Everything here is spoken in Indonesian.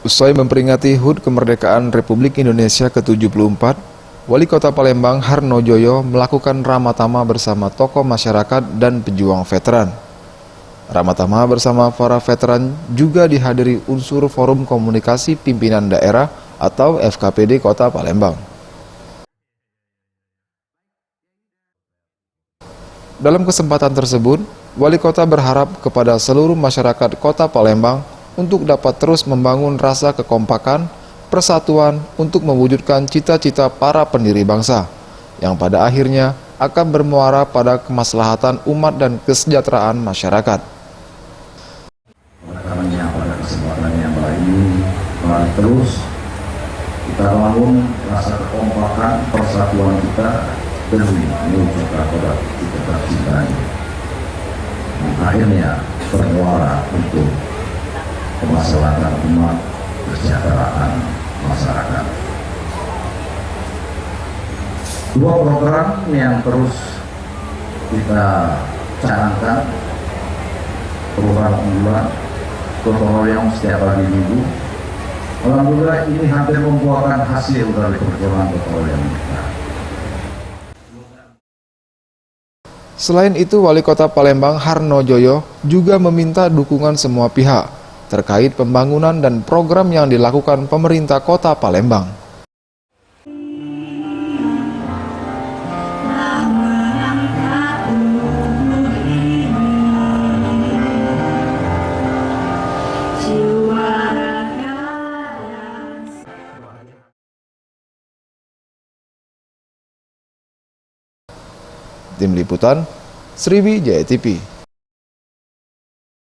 Usai memperingati HUT Kemerdekaan Republik Indonesia ke-74, Wali Kota Palembang Harno Joyo melakukan ramatama bersama tokoh masyarakat dan pejuang veteran. Ramatama bersama para veteran juga dihadiri unsur Forum Komunikasi Pimpinan Daerah atau FKPD Kota Palembang. Dalam kesempatan tersebut, Wali Kota berharap kepada seluruh masyarakat Kota Palembang untuk dapat terus membangun rasa kekompakan, persatuan untuk mewujudkan cita-cita para pendiri bangsa, yang pada akhirnya akan bermuara pada kemaslahatan umat dan kesejahteraan masyarakat. Oleh karenanya pada kesempatan yang baik ini, mari terus kita bangun rasa kekompakan, persatuan kita demi mewujudkan pada kita tercinta ini. Dan akhirnya bermuara untuk kemaslahatan umat, kesejahteraan masyarakat. Dua program yang terus kita canangkan, program unggulan, gotong royong setiap hari Minggu. Alhamdulillah ini hampir membuahkan hasil dari perjuangan gotong royong kita. Selain itu, Wali Kota Palembang Harno Joyo juga meminta dukungan semua pihak terkait pembangunan dan program yang dilakukan pemerintah Kota Palembang. Tim Liputan, Sriwijaya TV.